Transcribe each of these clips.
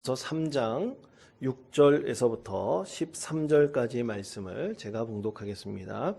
에베소서 3장 6절에서부터 13절까지 말씀을 제가 봉독하겠습니다.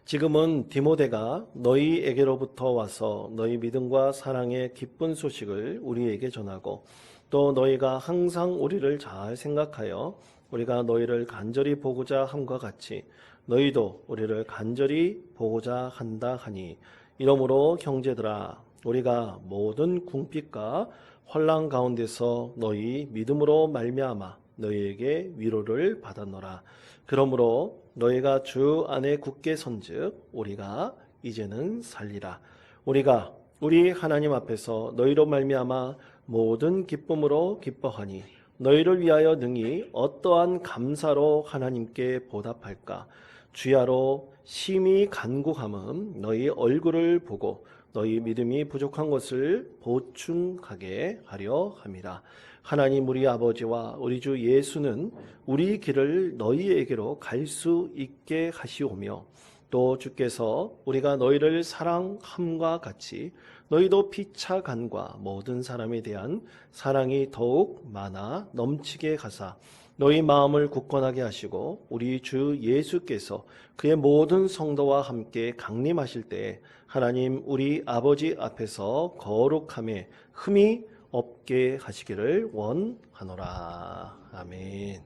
지금은 디모데가 너희에게로부터 와서 너희 믿음과 사랑의 기쁜 소식을 우리에게 전하고 또 너희가 항상 우리를 잘 생각하여 우리가 너희를 간절히 보고자 함과 같이 너희도 우리를 간절히 보고자 한다 하니, 이러므로 형제들아, 우리가 모든 궁핍과 환난 가운데서 너희 믿음으로 말미암아 너희에게 위로를 받았노라. 그러므로 너희가 주 안에 굳게 선즉 우리가 이제는 살리라. 우리가 우리 하나님 앞에서 너희로 말미암아 모든 기쁨으로 기뻐하니 너희를 위하여 능히 어떠한 감사로 하나님께 보답할까. 주야로 심히 간구함은 너희 얼굴을 보고 너희 믿음이 부족한 것을 보충하게 하려 함이라. 하나님 우리 아버지와 우리 주 예수는 우리 길을 너희에게로 갈 수 있게 하시오며, 또 주께서 우리가 너희를 사랑함과 같이 너희도 피차 간과 모든 사람에 대한 사랑이 더욱 많아 넘치게 하사 너희 마음을 굳건하게 하시고 우리 주 예수께서 그의 모든 성도와 함께 강림하실 때에 하나님 우리 아버지 앞에서 거룩함에 흠이 없게 하시기를 원하노라. 아멘.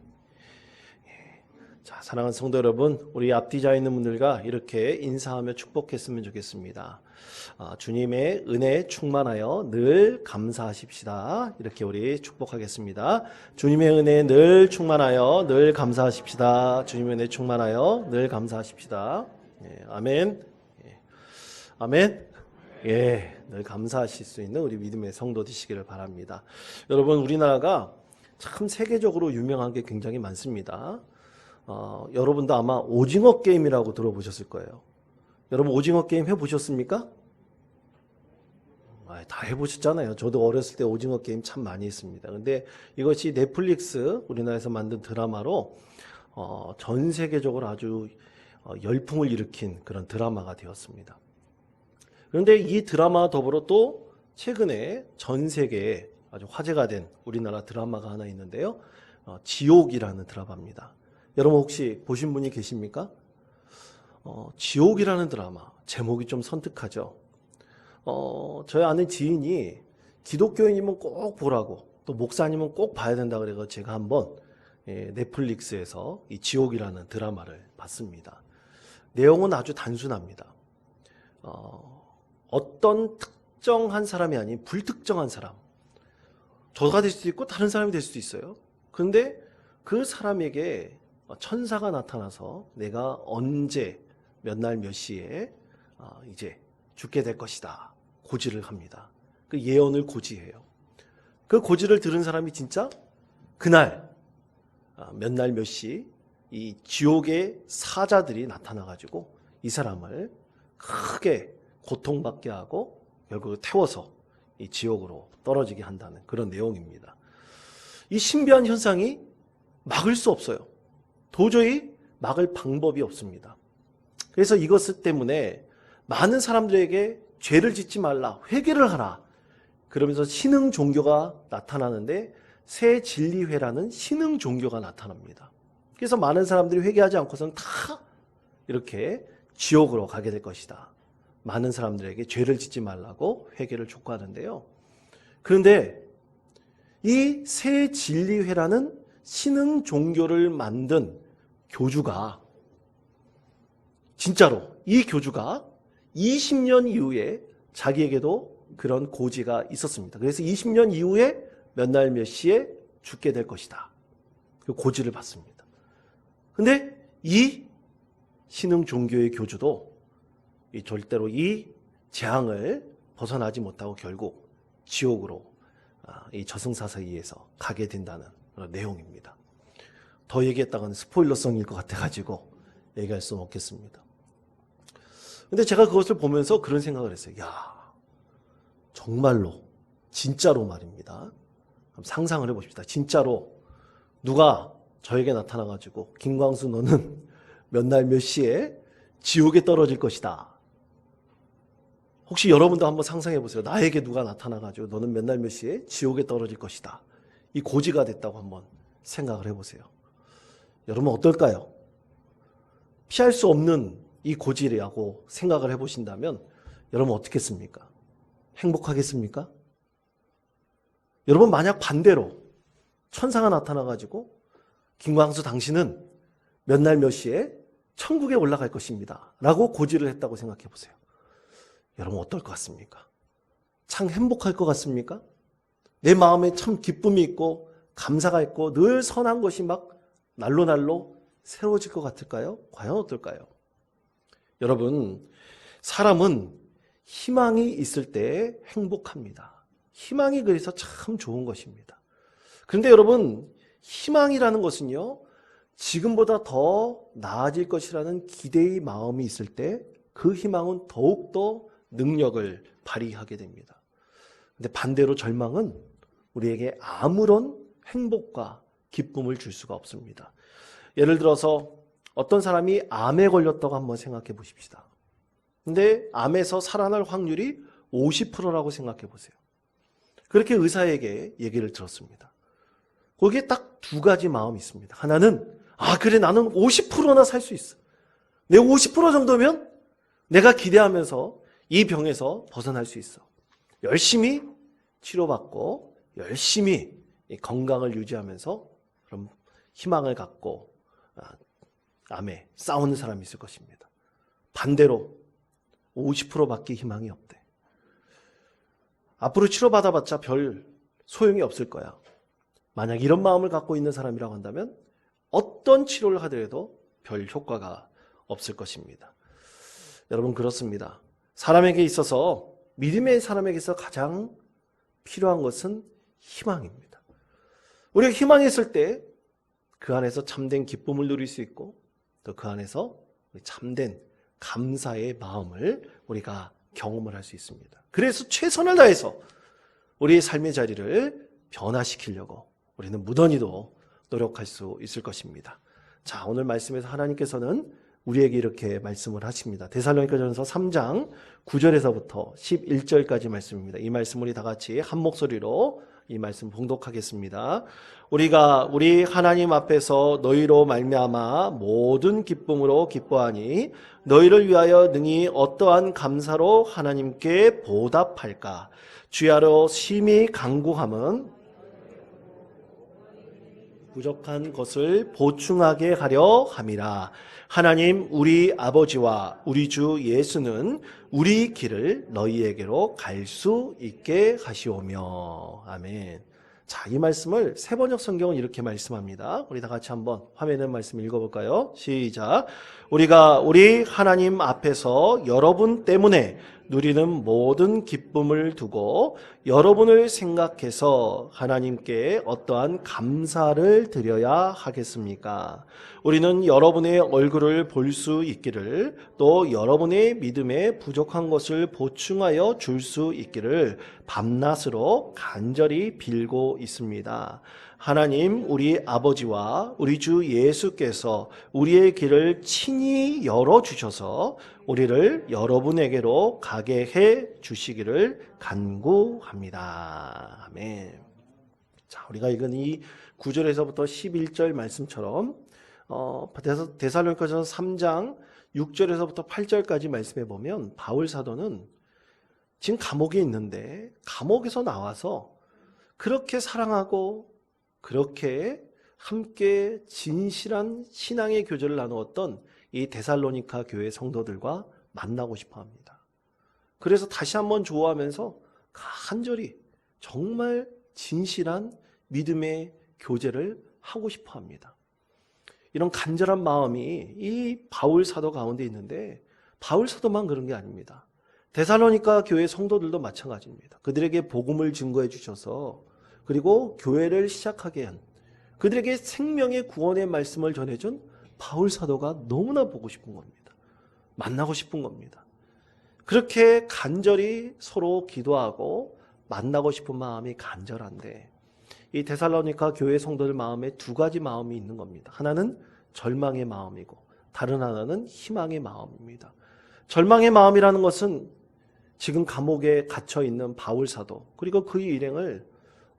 자, 사랑하는 성도 여러분, 우리 앞뒤자 있는 분들과 이렇게 인사하며 축복했으면 좋겠습니다. 주님의 은혜에 충만하여 늘 감사하십시다. 이렇게 우리 축복하겠습니다. 주님의 은혜에 늘 충만하여 늘 감사하십시다. 주님의 은혜에 충만하여 늘 감사하십시다. 예, 아멘. 예, 아멘. 예, 늘 감사하실 수 있는 우리 믿음의 성도 되시기를 바랍니다. 여러분, 우리나라가 참 세계적으로 유명한 게 굉장히 많습니다. 여러분도 아마 오징어 게임이라고 들어보셨을 거예요. 여러분 오징어 게임 해보셨습니까? 다 해보셨잖아요. 저도 어렸을 때 오징어 게임 참 많이 했습니다. 근데 이것이 넷플릭스 우리나라에서 만든 드라마로 전 세계적으로 아주 열풍을 일으킨 그런 드라마가 되었습니다. 그런데 이 드라마와 더불어 또 최근에 전 세계에 아주 화제가 된 우리나라 드라마가 하나 있는데요. 지옥이라는 드라마입니다. 여러분 혹시 보신 분이 계십니까? 지옥이라는 드라마 제목이 좀 선택하죠. 저희 아는 지인이 기독교인이면 꼭 보라고, 또 목사님은 꼭 봐야 된다 그래서 제가 한번 넷플릭스에서 이 지옥이라는 드라마를 봤습니다. 내용은 아주 단순합니다. 어떤 특정한 사람이 아닌 불특정한 사람, 저가 될 수도 있고 다른 사람이 될 수도 있어요. 그런데 그 사람에게 천사가 나타나서 내가 언제 몇 날 몇 시에 이제 죽게 될 것이다 고지를 합니다. 그 예언을 고지해요. 그 고지를 들은 사람이 진짜 그날 몇 날 몇 시 이 지옥의 사자들이 나타나가지고 이 사람을 크게 고통받게 하고 결국 태워서 이 지옥으로 떨어지게 한다는 그런 내용입니다. 이 신비한 현상이 막을 수 없어요. 도저히 막을 방법이 없습니다. 그래서 이것 때문에 많은 사람들에게 죄를 짓지 말라, 회개를 하라, 그러면서 신흥 종교가 나타나는데 새 진리회라는 신흥 종교가 나타납니다. 그래서 많은 사람들이 회개하지 않고서는 다 이렇게 지옥으로 가게 될 것이다. 많은 사람들에게 죄를 짓지 말라고 회개를 촉구하는데요. 그런데 이 새 진리회라는 신흥 종교를 만든 교주가 진짜로 이 교주가 20년 이후에 자기에게도 그런 고지가 있었습니다. 그래서 20년 이후에 몇 날 몇 시에 죽게 될 것이다. 그 고지를 받습니다. 근데 이 신흥 종교의 교주도 절대로 이 재앙을 벗어나지 못하고 결국 지옥으로 이 저승사자에 의해서 가게 된다는 그런 내용입니다. 더 얘기했다가는 스포일러성일 것 같아가지고 얘기할 수는 없겠습니다. 근데 제가 그것을 보면서 그런 생각을 했어요. 야, 정말로, 진짜로 말입니다. 상상을 해봅시다. 진짜로 누가 저에게 나타나가지고 김광수 너는 몇 날 몇 시에 지옥에 떨어질 것이다. 혹시 여러분도 한번 상상해 보세요. 나에게 누가 나타나가지고 너는 몇 날 몇 시에 지옥에 떨어질 것이다. 이 고지가 됐다고 한번 생각을 해보세요. 여러분 어떨까요? 피할 수 없는 이 고지라고 생각을 해보신다면 여러분 어떻겠습니까? 행복하겠습니까? 여러분 만약 반대로 천사가 나타나가지고 김광수 당신은 몇 날 몇 시에 천국에 올라갈 것입니다 라고 고지를 했다고 생각해 보세요. 여러분 어떨 것 같습니까? 참 행복할 것 같습니까? 내 마음에 참 기쁨이 있고 감사가 있고 늘 선한 것이 막 날로 새로워질 것 같을까요? 과연 어떨까요? 여러분 사람은 희망이 있을 때 행복합니다. 희망이 그래서 참 좋은 것입니다. 그런데 여러분 희망이라는 것은요 지금보다 더 나아질 것이라는 기대의 마음이 있을 때 그 희망은 더욱더 능력을 발휘하게 됩니다. 근데 반대로 절망은 우리에게 아무런 행복과 기쁨을 줄 수가 없습니다. 예를 들어서 어떤 사람이 암에 걸렸다고 한번 생각해 보십시다. 근데 암에서 살아날 확률이 50%라고 생각해 보세요. 그렇게 의사에게 얘기를 들었습니다. 거기에 딱 두 가지 마음이 있습니다. 하나는 그래 나는 50%나 살 수 있어. 내 50% 정도면 내가 기대하면서 이 병에서 벗어날 수 있어. 열심히 치료받고 열심히 건강을 유지하면서 그럼 희망을 갖고 암에 싸우는 사람이 있을 것입니다. 반대로 50%밖에 희망이 없대. 앞으로 치료받아봤자 별 소용이 없을 거야. 만약 이런 마음을 갖고 있는 사람이라고 한다면 어떤 치료를 하더라도 별 효과가 없을 것입니다. 여러분 그렇습니다. 사람에게 있어서 믿음의 사람에게 있어 가장 필요한 것은 희망입니다. 우리가 희망이 있을 때 그 안에서 참된 기쁨을 누릴 수 있고 또 그 안에서 참된 감사의 마음을 우리가 경험을 할 수 있습니다. 그래서 최선을 다해서 우리의 삶의 자리를 변화시키려고 우리는 무던히도 노력할 수 있을 것입니다. 자, 오늘 말씀에서 하나님께서는 우리에게 이렇게 말씀을 하십니다. 데살로니가전서 3장 9절에서부터 11절까지 말씀입니다. 이 말씀 우리 다 같이 한 목소리로 이 말씀 봉독하겠습니다. 우리가 우리 하나님 앞에서 너희로 말미암아 모든 기쁨으로 기뻐하니 너희를 위하여 능히 어떠한 감사로 하나님께 보답할까? 주야로 심히 간구함은 부족한 것을 보충하게 하려 함이라. 하나님 우리 아버지와 우리 주 예수는 우리 길을 너희에게로 갈 수 있게 하시오며. 아멘. 자, 이 말씀을 세번역 성경은 이렇게 말씀합니다. 우리 다 같이 한번 화면에 말씀 읽어볼까요? 시작. 우리가 우리 하나님 앞에서 여러분 때문에 누리는 모든 기쁨을 두고 여러분을 생각해서 하나님께 어떠한 감사를 드려야 하겠습니까? 우리는 여러분의 얼굴을 볼 수 있기를 또 여러분의 믿음에 부족한 것을 보충하여 줄 수 있기를 밤낮으로 간절히 빌고 있습니다. 하나님 우리 아버지와 우리 주 예수께서 우리의 길을 친히 열어주셔서 우리를 여러분에게로 가게 해 주시기를 간구합니다. 아멘. 자, 우리가 읽은 이 9절에서부터 11절 말씀처럼 데살로니가전서 3장 6절에서부터 8절까지 말씀해 보면 바울 사도는 지금 감옥에 있는데 감옥에서 나와서 그렇게 사랑하고 그렇게 함께 진실한 신앙의 교제를 나누었던 이 데살로니가 교회 성도들과 만나고 싶어 합니다. 그래서 다시 한번 좋아하면서 간절히 정말 진실한 믿음의 교제를 하고 싶어 합니다. 이런 간절한 마음이 이 바울 사도 가운데 있는데 바울 사도만 그런 게 아닙니다. 데살로니가 교회 성도들도 마찬가지입니다. 그들에게 복음을 증거해 주셔서 그리고 교회를 시작하게 한 그들에게 생명의 구원의 말씀을 전해준 바울 사도가 너무나 보고 싶은 겁니다. 만나고 싶은 겁니다. 그렇게 간절히 서로 기도하고 만나고 싶은 마음이 간절한데 이 데살로니가 교회 성도들 마음에 두 가지 마음이 있는 겁니다. 하나는 절망의 마음이고 다른 하나는 희망의 마음입니다. 절망의 마음이라는 것은 지금 감옥에 갇혀 있는 바울 사도 그리고 그의 일행을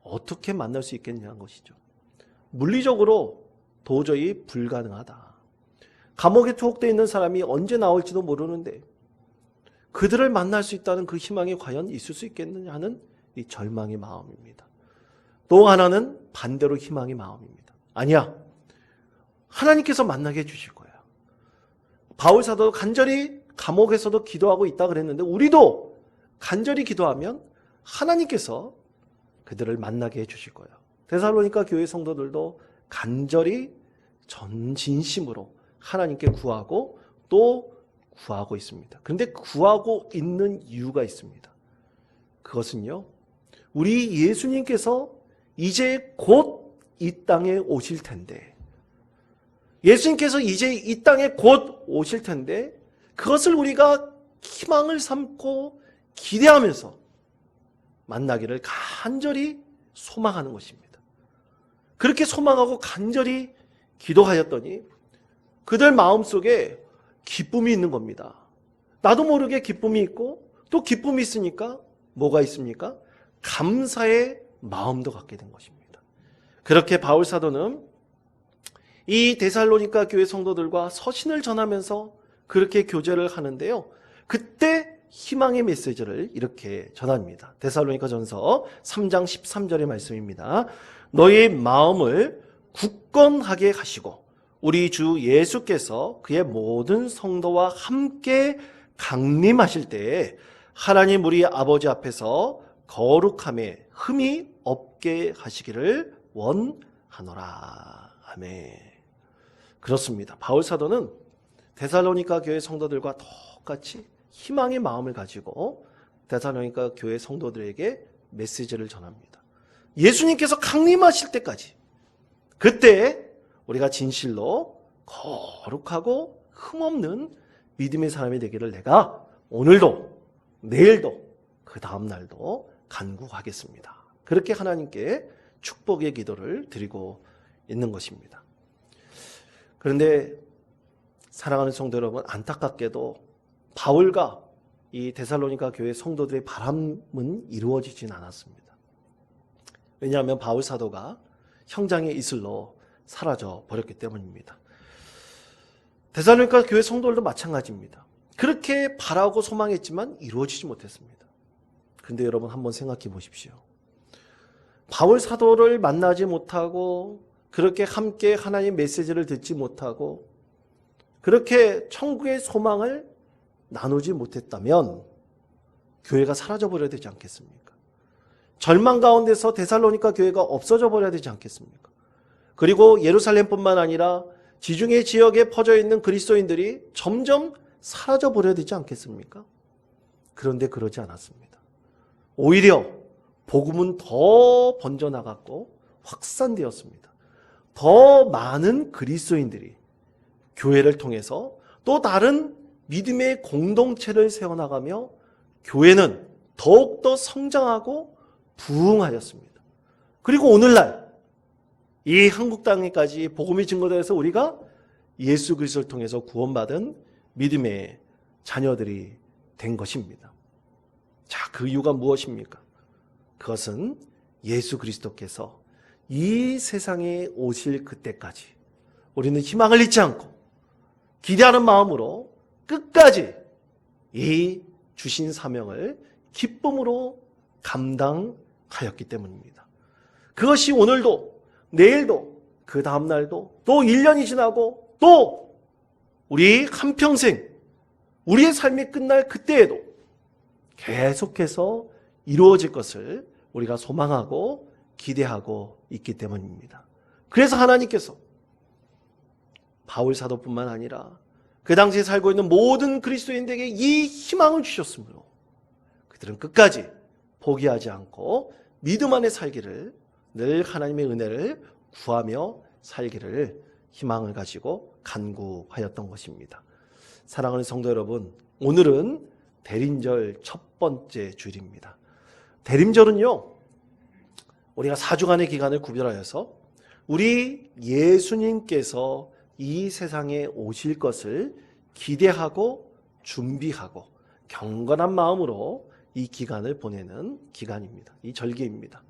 어떻게 만날 수 있겠냐는 것이죠. 물리적으로 도저히 불가능하다. 감옥에 투옥되어 있는 사람이 언제 나올지도 모르는데 그들을 만날 수 있다는 그 희망이 과연 있을 수 있겠느냐 하는 이 절망의 마음입니다. 또 하나는 반대로 희망의 마음입니다. 아니야. 하나님께서 만나게 해주실 거야. 바울 사도도 간절히 감옥에서도 기도하고 있다 그랬는데 우리도 간절히 기도하면 하나님께서 그들을 만나게 해주실 거예요. 데살로니가 교회 성도들도 간절히 진심으로 하나님께 구하고 또 구하고 있습니다. 그런데 구하고 있는 이유가 있습니다. 그것은요, 우리 예수님께서 이제 곧 이 땅에 오실 텐데, 예수님께서 이제 이 땅에 곧 오실 텐데, 그것을 우리가 희망을 삼고 기대하면서 만나기를 간절히 소망하는 것입니다. 그렇게 소망하고 간절히 기도하였더니 그들 마음속에 기쁨이 있는 겁니다. 나도 모르게 기쁨이 있고 또 기쁨이 있으니까 뭐가 있습니까? 감사의 마음도 갖게 된 것입니다. 그렇게 바울 사도는 이 데살로니가 교회 성도들과 서신을 전하면서 그렇게 교제를 하는데요. 그때 희망의 메시지를 이렇게 전합니다. 데살로니가 전서 3장 13절의 말씀입니다. 너희 마음을 굳건하게 하시고 우리 주 예수께서 그의 모든 성도와 함께 강림하실 때에 하나님 우리 아버지 앞에서 거룩함에 흠이 없게 하시기를 원하노라. 아멘. 그렇습니다. 바울 사도는 데살로니가 교회 성도들과 똑같이 희망의 마음을 가지고 데살로니가 교회 성도들에게 메시지를 전합니다. 예수님께서 강림하실 때까지, 그때 우리가 진실로 거룩하고 흠없는 믿음의 사람이 되기를 내가 오늘도 내일도 그 다음 날도 간구하겠습니다. 그렇게 하나님께 축복의 기도를 드리고 있는 것입니다. 그런데 사랑하는 성도 여러분, 안타깝게도 바울과 이 데살로니가 교회 성도들의 바람은 이루어지진 않았습니다. 왜냐하면 바울 사도가 형장의 이슬로 사라져 버렸기 때문입니다. 데살로니가 교회 성도들도 마찬가지입니다. 그렇게 바라고 소망했지만 이루어지지 못했습니다. 그런데 여러분 한번 생각해 보십시오. 바울 사도를 만나지 못하고 그렇게 함께 하나님의 메시지를 듣지 못하고 그렇게 천국의 소망을 나누지 못했다면 교회가 사라져 버려야 되지 않겠습니까? 절망 가운데서 데살로니가 교회가 없어져 버려야 되지 않겠습니까? 그리고 예루살렘뿐만 아니라 지중해 지역에 퍼져 있는 그리스도인들이 점점 사라져 버려야 되지 않겠습니까? 그런데 그러지 않았습니다. 오히려 복음은 더 번져나갔고 확산되었습니다. 더 많은 그리스도인들이 교회를 통해서 또 다른 믿음의 공동체를 세워나가며 교회는 더욱더 성장하고 부흥하였습니다. 그리고 오늘날 이 한국 땅에까지 복음이 증거되어서 우리가 예수 그리스도를 통해서 구원받은 믿음의 자녀들이 된 것입니다. 자, 그 이유가 무엇입니까? 그것은 예수 그리스도께서 이 세상에 오실 그때까지 우리는 희망을 잊지 않고 기대하는 마음으로 끝까지 이 주신 사명을 기쁨으로 감당하였기 때문입니다. 그것이 오늘도 내일도 그 다음날도 또 1년이 지나고 또 우리 한평생 우리의 삶이 끝날 그때에도 계속해서 이루어질 것을 우리가 소망하고 기대하고 있기 때문입니다. 그래서 하나님께서 바울 사도뿐만 아니라 그 당시에 살고 있는 모든 그리스도인들에게 이 희망을 주셨으므로 그들은 끝까지 포기하지 않고 믿음 안에 살기를, 늘 하나님의 은혜를 구하며 살기를 희망을 가지고 간구하였던 것입니다. 사랑하는 성도 여러분, 오늘은 대림절 첫 번째 주일입니다. 대림절은요, 우리가 4주간의 기간을 구별하여서 우리 예수님께서 이 세상에 오실 것을 기대하고 준비하고 경건한 마음으로 이 기간을 보내는 기간입니다. 이 절기입니다.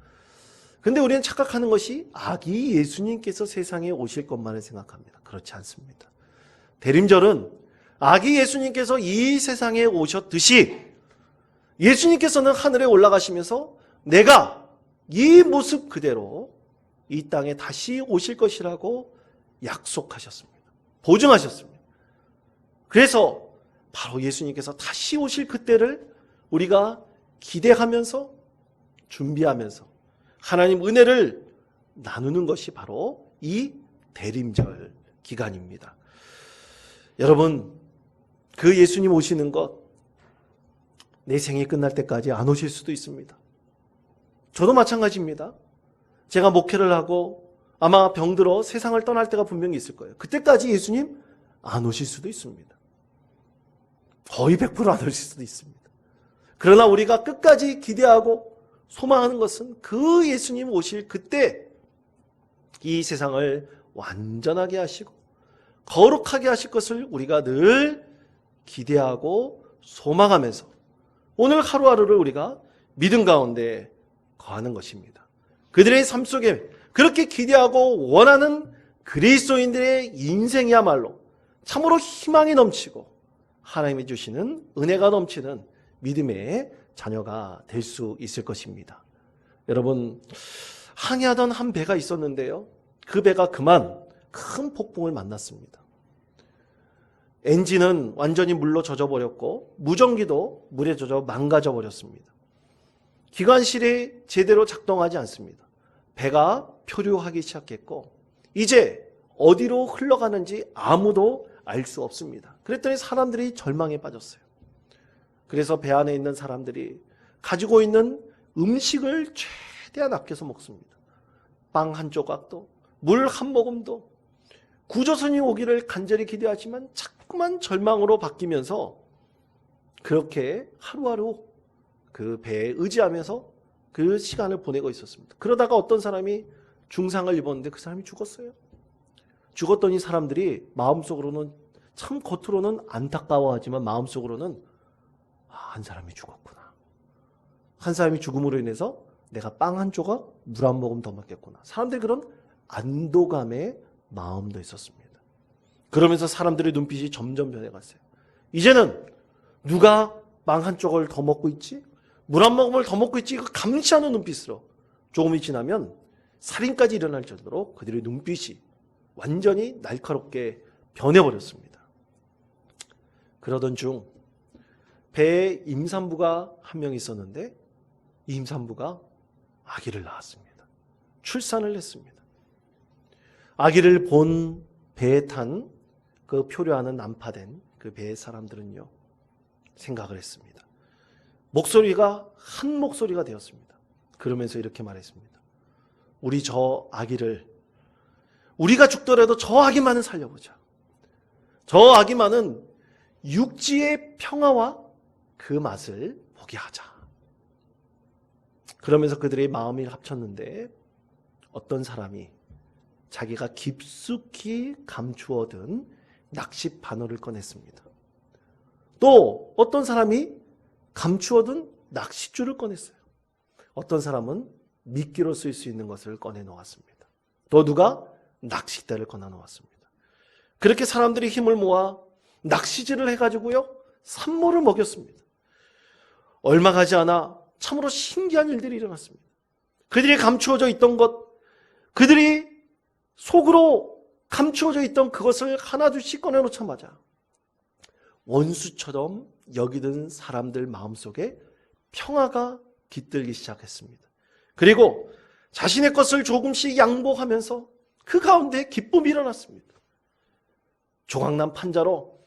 근데 우리는 착각하는 것이 아기 예수님께서 세상에 오실 것만을 생각합니다. 그렇지 않습니다. 대림절은 아기 예수님께서 이 세상에 오셨듯이 예수님께서는 하늘에 올라가시면서 내가 이 모습 그대로 이 땅에 다시 오실 것이라고 약속하셨습니다. 보증하셨습니다. 그래서 바로 예수님께서 다시 오실 그때를 우리가 기대하면서 준비하면서 하나님 은혜를 나누는 것이 바로 이 대림절 기간입니다. 여러분, 그 예수님 오시는 것 내 생이 끝날 때까지 안 오실 수도 있습니다. 저도 마찬가지입니다. 제가 목회를 하고 아마 병들어 세상을 떠날 때가 분명히 있을 거예요. 그때까지 예수님 안 오실 수도 있습니다. 거의 100% 안 오실 수도 있습니다. 그러나 우리가 끝까지 기대하고 소망하는 것은 그 예수님 오실 그때 이 세상을 완전하게 하시고 거룩하게 하실 것을 우리가 늘 기대하고 소망하면서 오늘 하루하루를 우리가 믿음 가운데 거하는 것입니다. 그들의 삶 속에 그렇게 기대하고 원하는 그리스도인들의 인생이야말로 참으로 희망이 넘치고 하나님이 주시는 은혜가 넘치는 믿음의 자녀가 될 수 있을 것입니다. 여러분, 항해하던 한 배가 있었는데요. 그 배가 그만 큰 폭풍을 만났습니다. 엔진은 완전히 물로 젖어버렸고 무전기도 물에 젖어 망가져버렸습니다. 기관실이 제대로 작동하지 않습니다. 배가 표류하기 시작했고 이제 어디로 흘러가는지 아무도 알 수 없습니다. 그랬더니 사람들이 절망에 빠졌어요. 그래서 배 안에 있는 사람들이 가지고 있는 음식을 최대한 아껴서 먹습니다. 빵 한 조각도, 물 한 모금도, 구조선이 오기를 간절히 기대하지만 자꾸만 절망으로 바뀌면서 그렇게 하루하루 그 배에 의지하면서 그 시간을 보내고 있었습니다. 그러다가 어떤 사람이 중상을 입었는데 그 사람이 죽었어요. 죽었더니 사람들이 마음속으로는 참 겉으로는 안타까워하지만 마음속으로는 한 사람이 죽었구나. 한 사람이 죽음으로 인해서 내가 빵 한 조각, 물 한 모금 더 먹겠구나. 사람들이 그런 안도감의 마음도 있었습니다. 그러면서 사람들의 눈빛이 점점 변해갔어요. 이제는 누가 빵 한 쪽을 더 먹고 있지? 물 한 모금을 더 먹고 있지? 감시하는 눈빛으로 조금이 지나면 살인까지 일어날 정도로 그들의 눈빛이 완전히 날카롭게 변해버렸습니다. 그러던 중 배에 임산부가 한 명 있었는데 이 임산부가 아기를 낳았습니다. 출산을 했습니다. 아기를 본 배에 탄 그 표류하는 난파된 그 배의 사람들은요, 생각을 했습니다. 목소리가 한 목소리가 되었습니다. 그러면서 이렇게 말했습니다. 우리 저 아기를, 우리가 죽더라도 저 아기만은 살려보자. 저 아기만은 육지의 평화와 그 맛을 보게 하자. 그러면서 그들의 마음이 합쳤는데 어떤 사람이 자기가 깊숙이 감추어둔 낚시 바늘을 꺼냈습니다. 또 어떤 사람이 감추어둔 낚싯줄을 꺼냈어요. 어떤 사람은 미끼로 쓸 수 있는 것을 꺼내놓았습니다. 또 누가 낚싯대를 꺼내놓았습니다. 그렇게 사람들이 힘을 모아 낚시질을 해가지고요, 산모를 먹였습니다. 얼마 가지 않아 참으로 신기한 일들이 일어났습니다. 그들이 감추어져 있던 것, 그들이 속으로 감추어져 있던 그것을 하나둘씩 꺼내놓자마자 원수처럼 여기던 사람들 마음속에 평화가 깃들기 시작했습니다. 그리고 자신의 것을 조금씩 양보하면서 그 가운데 기쁨이 일어났습니다. 조각난 판자로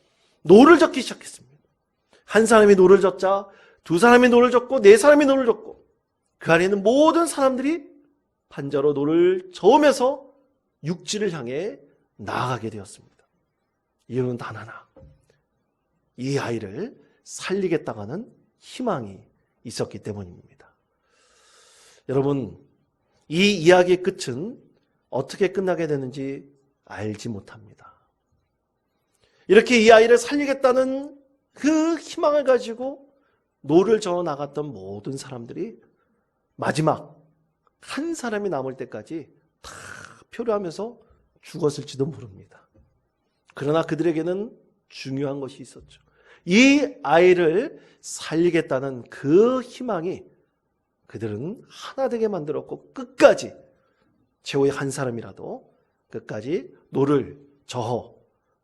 노를 젓기 시작했습니다. 한 사람이 노를 젓자 두 사람이 노를 젓고 네 사람이 노를 젓고 그 안에 있는 모든 사람들이 판자로 노를 저으면서 육지를 향해 나아가게 되었습니다. 이유는 단 하나. 이 아이를 살리겠다고 하는 희망이 있었기 때문입니다. 여러분, 이 이야기의 끝은 어떻게 끝나게 되는지 알지 못합니다. 이렇게 이 아이를 살리겠다는 그 희망을 가지고 노를 저어 나갔던 모든 사람들이 마지막 한 사람이 남을 때까지 다 표류하면서 죽었을지도 모릅니다. 그러나 그들에게는 중요한 것이 있었죠. 이 아이를 살리겠다는 그 희망이 그들은 하나 되게 만들었고, 끝까지 최후의 한 사람이라도 끝까지 노를 저어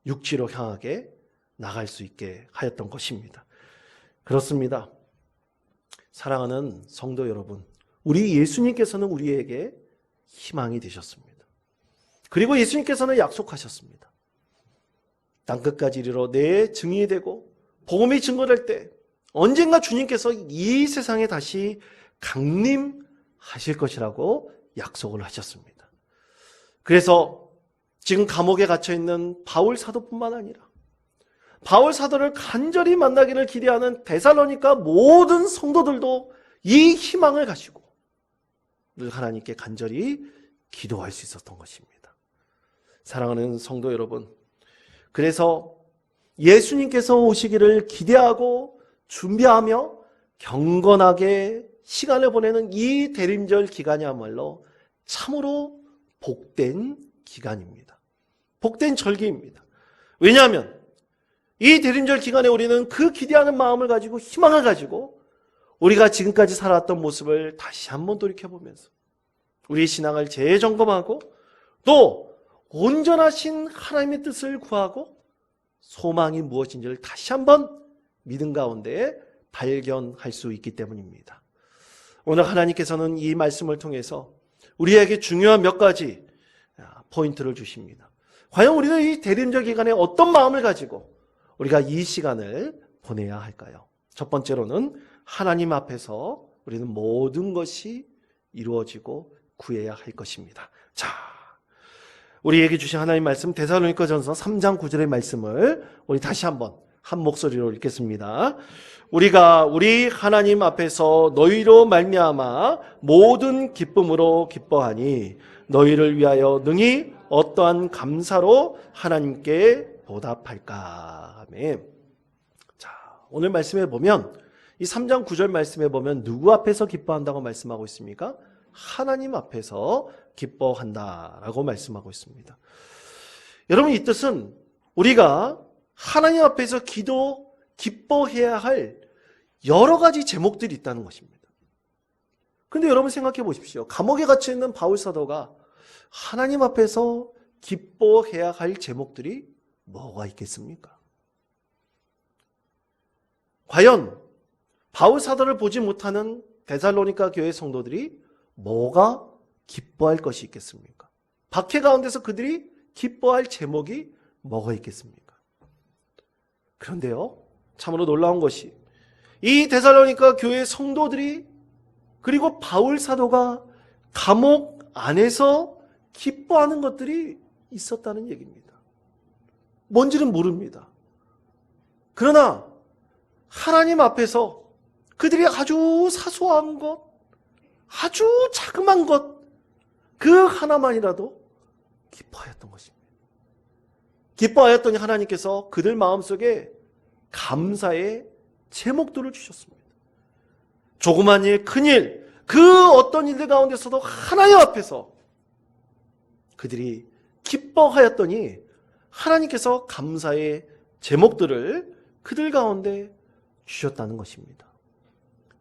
육지로 향하게 나갈 수 있게 하였던 것입니다. 그렇습니다. 사랑하는 성도 여러분, 우리 예수님께서는 우리에게 희망이 되셨습니다. 그리고 예수님께서는 약속하셨습니다. 땅끝까지 이르러 내 증인이 되고 복음이 증거될 때 언젠가 주님께서 이 세상에 다시 강림하실 것이라고 약속을 하셨습니다. 그래서 지금 감옥에 갇혀있는 바울 사도뿐만 아니라 바울 사도를 간절히 만나기를 기대하는 데살로니가 모든 성도들도 이 희망을 가지고 늘 하나님께 간절히 기도할 수 있었던 것입니다. 사랑하는 성도 여러분, 그래서 예수님께서 오시기를 기대하고 준비하며 경건하게 시간을 보내는 이 대림절 기간이야말로 참으로 복된 기간입니다. 복된 절기입니다. 왜냐하면 이 대림절 기간에 우리는 그 기대하는 마음을 가지고 희망을 가지고 우리가 지금까지 살아왔던 모습을 다시 한번 돌이켜보면서 우리의 신앙을 재점검하고 또 온전하신 하나님의 뜻을 구하고 소망이 무엇인지를 다시 한번 믿음 가운데 발견할 수 있기 때문입니다. 오늘 하나님께서는 이 말씀을 통해서 우리에게 중요한 몇 가지 포인트를 주십니다. 과연 우리는 이 대림절 기간에 어떤 마음을 가지고 우리가 이 시간을 보내야 할까요? 첫 번째로는 하나님 앞에서 우리는 모든 것이 이루어지고 구해야 할 것입니다. 자, 우리에게 주신 하나님 말씀 데살로니가전서 3장 9절의 말씀을 우리 다시 한번 한 목소리로 읽겠습니다. 우리가 우리 하나님 앞에서 너희로 말미암아 모든 기쁨으로 기뻐하니 너희를 위하여 능히 어떠한 감사로 하나님께 보답할까. 아멘. 자, 오늘 말씀에 보면 이 3장 9절 말씀에 보면 누구 앞에서 기뻐한다고 말씀하고 있습니까? 하나님 앞에서 기뻐한다라고 말씀하고 있습니다. 여러분, 이 뜻은 우리가 하나님 앞에서 기뻐해야 할 여러 가지 제목들이 있다는 것입니다. 그런데 여러분 생각해 보십시오. 감옥에 갇혀 있는 바울 사도가 하나님 앞에서 기뻐해야 할 제목들이 뭐가 있겠습니까? 과연 바울 사도를 보지 못하는 데살로니가 교회 성도들이 뭐가 기뻐할 것이 있겠습니까? 박해 가운데서 그들이 기뻐할 제목이 뭐가 있겠습니까? 그런데요, 참으로 놀라운 것이 이 데살로니가 교회 성도들이 그리고 바울 사도가 감옥 안에서 기뻐하는 것들이 있었다는 얘기입니다. 뭔지는 모릅니다. 그러나 하나님 앞에서 그들이 아주 사소한 것, 아주 자그만 것, 그 하나만이라도 기뻐하였던 것입니다. 기뻐하였더니 하나님께서 그들 마음속에 감사의 제목들을 주셨습니다. 조그만 일, 큰 일, 그 어떤 일들 가운데서도 하나님 앞에서 그들이 기뻐하였더니 하나님께서 감사의 제목들을 그들 가운데 주셨다는 것입니다.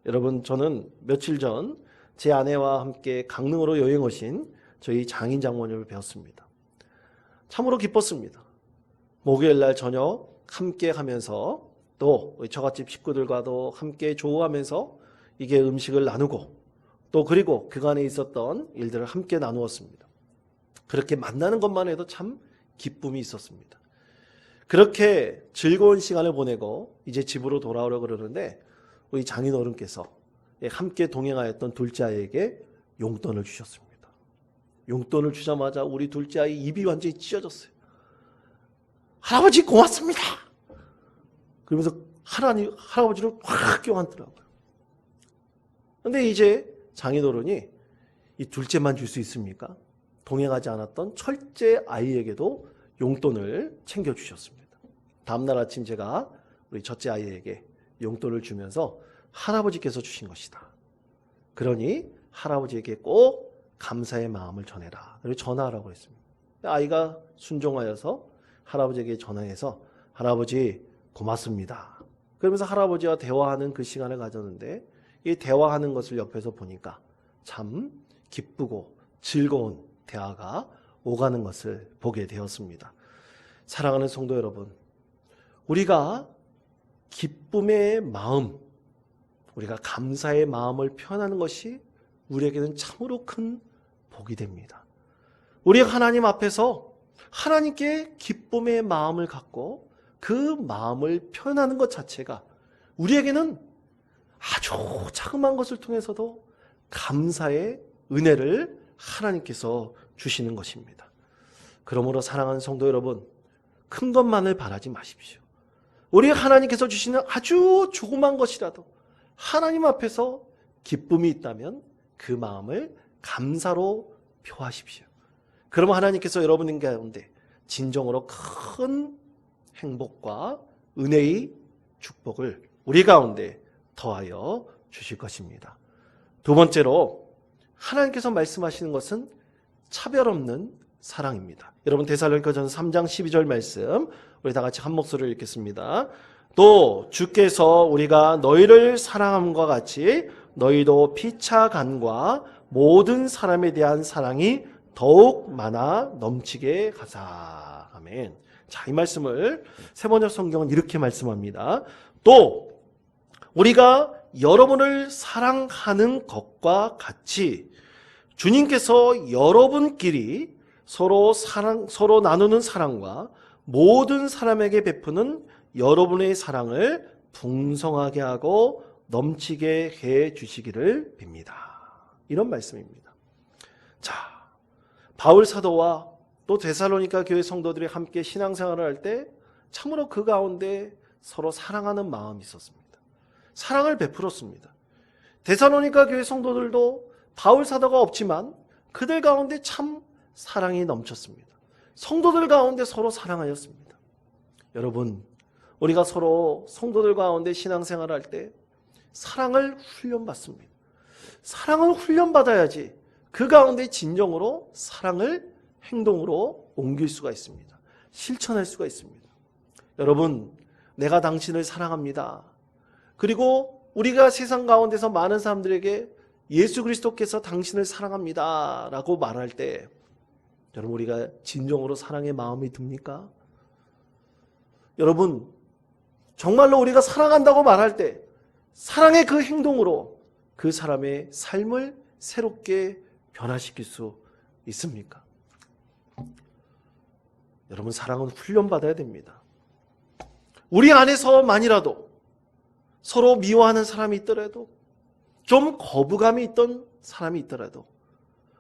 여러분, 저는 며칠 전 제 아내와 함께 강릉으로 여행 오신 저희 장인 장모님을 배웠습니다. 참으로 기뻤습니다. 목요일 날 저녁 함께 하면서 또 처갓집 식구들과도 함께 조우하면서 이게 음식을 나누고 또 그리고 그간에 있었던 일들을 함께 나누었습니다. 그렇게 만나는 것만 해도 참 기쁨이 있었습니다. 그렇게 즐거운 시간을 보내고 이제 집으로 돌아오려고 그러는데 우리 장인어른께서 함께 동행하였던 둘째 아이에게 용돈을 주셨습니다. 용돈을 주자마자 우리 둘째 아이 입이 완전히 찢어졌어요. 할아버지 고맙습니다. 그러면서 할아버지를 확 껴안더라고요. 그런데 이제 장인어른이 이 둘째만 줄 수 있습니까? 동행하지 않았던 첫째 아이에게도 용돈을 챙겨주셨습니다. 다음날 아침 제가 우리 첫째 아이에게 용돈을 주면서 할아버지께서 주신 것이다. 그러니 할아버지에게 꼭 감사의 마음을 전해라. 그리고 전하라고 했습니다. 아이가 순종하여서 할아버지에게 전화해서 할아버지 고맙습니다. 그러면서 할아버지와 대화하는 그 시간을 가졌는데 이 대화하는 것을 옆에서 보니까 참 기쁘고 즐거운 대화가 오가는 것을 보게 되었습니다. 사랑하는 성도 여러분, 우리가 기쁨의 마음, 우리가 감사의 마음을 표현하는 것이 우리에게는 참으로 큰 복이 됩니다. 우리가 하나님 앞에서 하나님께 기쁨의 마음을 갖고 그 마음을 표현하는 것 자체가 우리에게는 아주 자그마한 것을 통해서도 감사의 은혜를 하나님께서 주시는 것입니다. 그러므로 사랑하는 성도 여러분, 큰 것만을 바라지 마십시오. 우리 하나님께서 주시는 아주 조그만 것이라도 하나님 앞에서 기쁨이 있다면 그 마음을 감사로 표하십시오. 그러면 하나님께서 여러분 가운데 진정으로 큰 행복과 은혜의 축복을 우리 가운데 더하여 주실 것입니다. 두 번째로 하나님께서 말씀하시는 것은 차별 없는 사랑입니다. 여러분 데살로니가전서 3장 12절 말씀 우리 다 같이 한 목소리를 읽겠습니다. 또 주께서 우리가 너희를 사랑함과 같이 너희도 피차 간과 모든 사람에 대한 사랑이 더욱 많아 넘치게 하사. 아멘. 자, 이 말씀을 세번역 성경은 이렇게 말씀합니다. 또 우리가 여러분을 사랑하는 것과 같이 주님께서 여러분끼리 서로 나누는 사랑과 모든 사람에게 베푸는 여러분의 사랑을 풍성하게 하고 넘치게 해 주시기를 빕니다. 이런 말씀입니다. 자, 바울 사도와 또 데살로니가 교회 성도들이 함께 신앙생활을 할 때 참으로 그 가운데 서로 사랑하는 마음이 있었습니다. 사랑을 베풀었습니다. 데살로니가 교회 성도들도 바울 사도가 없지만 그들 가운데 참 사랑이 넘쳤습니다. 성도들 가운데 서로 사랑하였습니다. 여러분, 우리가 서로 성도들 가운데 신앙생활을 할 때 사랑을 훈련받습니다. 사랑을 훈련받아야지 그 가운데 진정으로 사랑을 행동으로 옮길 수가 있습니다. 실천할 수가 있습니다. 여러분, 내가 당신을 사랑합니다. 그리고 우리가 세상 가운데서 많은 사람들에게 예수 그리스도께서 당신을 사랑합니다 라고 말할 때 여러분, 우리가 진정으로 사랑의 마음이 듭니까? 여러분, 정말로 우리가 사랑한다고 말할 때 사랑의 그 행동으로 그 사람의 삶을 새롭게 변화시킬 수 있습니까? 여러분, 사랑은 훈련받아야 됩니다. 우리 안에서만이라도 서로 미워하는 사람이 있더라도 좀 거부감이 있던 사람이 있더라도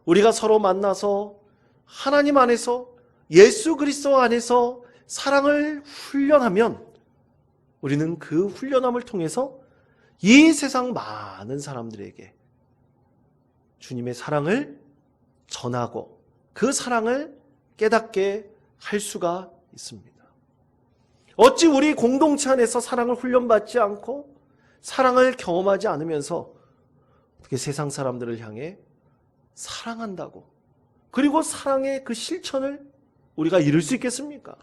우리가 서로 만나서 하나님 안에서 예수 그리스도 안에서 사랑을 훈련하면 우리는 그 훈련함을 통해서 이 세상 많은 사람들에게 주님의 사랑을 전하고 그 사랑을 깨닫게 할 수가 있습니다. 어찌 우리 공동체 안에서 사랑을 훈련받지 않고 사랑을 경험하지 않으면서 어떻게 세상 사람들을 향해 사랑한다고 그리고 사랑의 그 실천을 우리가 이룰 수 있겠습니까?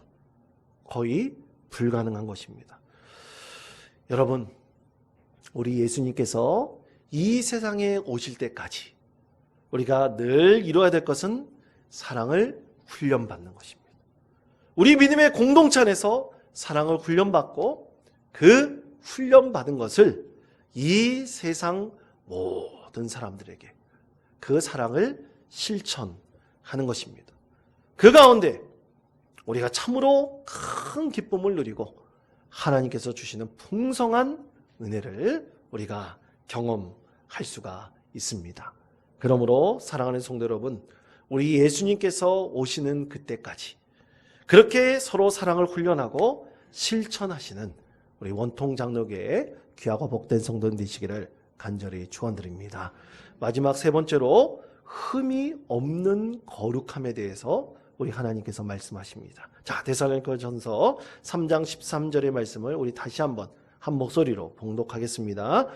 거의 불가능한 것입니다. 여러분, 우리 예수님께서 이 세상에 오실 때까지 우리가 늘 이루어야 될 것은 사랑을 훈련받는 것입니다. 우리 믿음의 공동체 안에서 사랑을 훈련받고 그 훈련받은 것을 이 세상 모든 사람들에게 그 사랑을 실천하는 것입니다. 그 가운데 우리가 참으로 큰 기쁨을 누리고 하나님께서 주시는 풍성한 은혜를 우리가 경험할 수가 있습니다. 그러므로 사랑하는 성도 여러분, 우리 예수님께서 오시는 그때까지 그렇게 서로 사랑을 훈련하고 실천하시는 우리 원통 장로교회의 귀하고 복된 성도들 되시기를 간절히 축원드립니다. 마지막 세 번째로 흠이 없는 거룩함에 대해서 우리 하나님께서 말씀하십니다. 자, 데살로니가전서 3장 13절의 말씀을 우리 다시 한번 한 목소리로 봉독하겠습니다.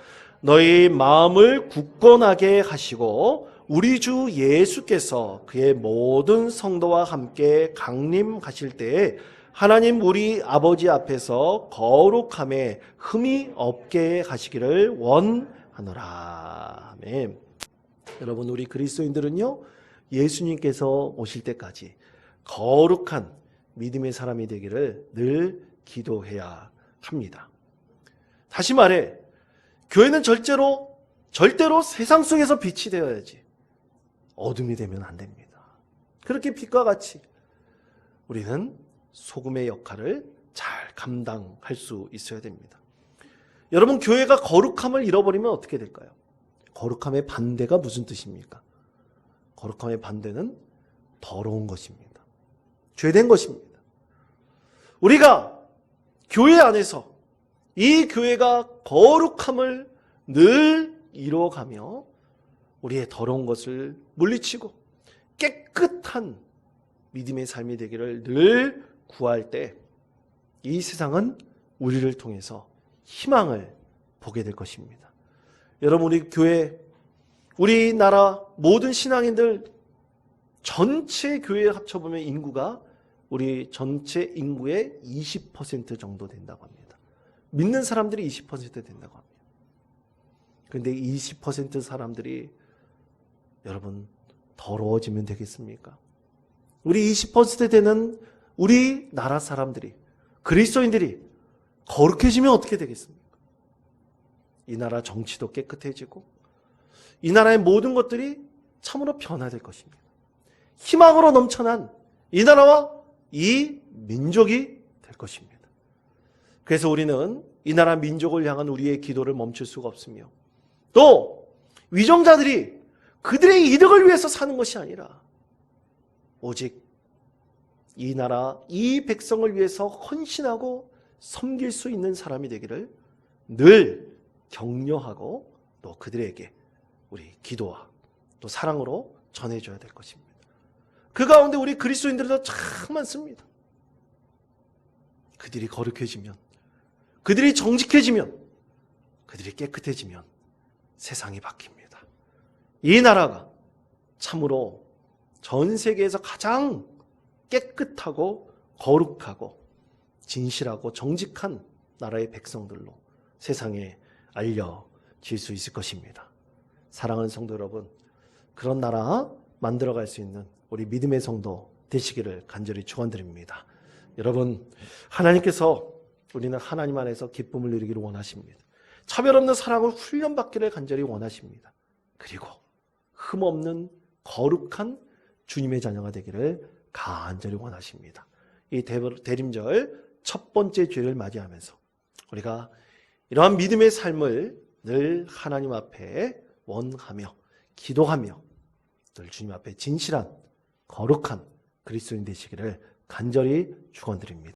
너희 마음을 굳건하게 하시고 우리 주 예수께서 그의 모든 성도와 함께 강림하실 때에 하나님 우리 아버지 앞에서 거룩함에 흠이 없게 하시기를 원하노라. 아멘. 여러분, 우리 그리스도인들은요, 예수님께서 오실 때까지 거룩한 믿음의 사람이 되기를 늘 기도해야 합니다. 다시 말해, 교회는 절대로 세상 속에서 빛이 되어야지 어둠이 되면 안 됩니다. 그렇게 빛과 같이 우리는 소금의 역할을 잘 감당할 수 있어야 됩니다. 여러분, 교회가 거룩함을 잃어버리면 어떻게 될까요? 거룩함의 반대가 무슨 뜻입니까? 거룩함의 반대는 더러운 것입니다. 죄된 것입니다. 우리가 교회 안에서 이 교회가 거룩함을 늘 이뤄가며 우리의 더러운 것을 물리치고 깨끗한 믿음의 삶이 되기를 늘 구할 때 이 세상은 우리를 통해서 희망을 보게 될 것입니다. 여러분, 우리 교회, 우리나라 모든 신앙인들 전체 교회에 합쳐보면 인구가 우리 전체 인구의 20% 정도 된다고 합니다. 믿는 사람들이 20% 된다고 합니다. 그런데 20% 사람들이 여러분 더러워지면 되겠습니까? 우리 20% 되는 우리나라 사람들이, 그리스도인들이 거룩해지면 어떻게 되겠습니까? 이 나라 정치도 깨끗해지고 이 나라의 모든 것들이 참으로 변화될 것입니다. 희망으로 넘쳐난 이 나라와 이 민족이 될 것입니다. 그래서 우리는 이 나라 민족을 향한 우리의 기도를 멈출 수가 없으며, 또 위정자들이 그들의 이득을 위해서 사는 것이 아니라 오직 이 나라, 이 백성을 위해서 헌신하고 섬길 수 있는 사람이 되기를 늘 격려하고 또 그들에게 우리 기도와 또 사랑으로 전해줘야 될 것입니다. 그 가운데 우리 그리스도인들도 참 많습니다. 그들이 거룩해지면, 그들이 정직해지면, 그들이 깨끗해지면 세상이 바뀝니다. 이 나라가 참으로 전 세계에서 가장 깨끗하고 거룩하고 진실하고 정직한 나라의 백성들로 세상에 알려질 수 있을 것입니다. 사랑하는 성도 여러분, 그런 나라 만들어갈 수 있는 우리 믿음의 성도 되시기를 간절히 축원드립니다. 여러분, 하나님께서 우리는 하나님 안에서 기쁨을 누리기를 원하십니다. 차별 없는 사랑을 훈련받기를 간절히 원하십니다. 그리고 흠없는 거룩한 주님의 자녀가 되기를 간절히 원하십니다. 이 대림절 첫 번째 주일을 맞이하면서 우리가 이러한 믿음의 삶을 늘 하나님 앞에 원하며 기도하며 늘 주님 앞에 진실한 거룩한 그리스도인 되시기를 간절히 축원드립니다.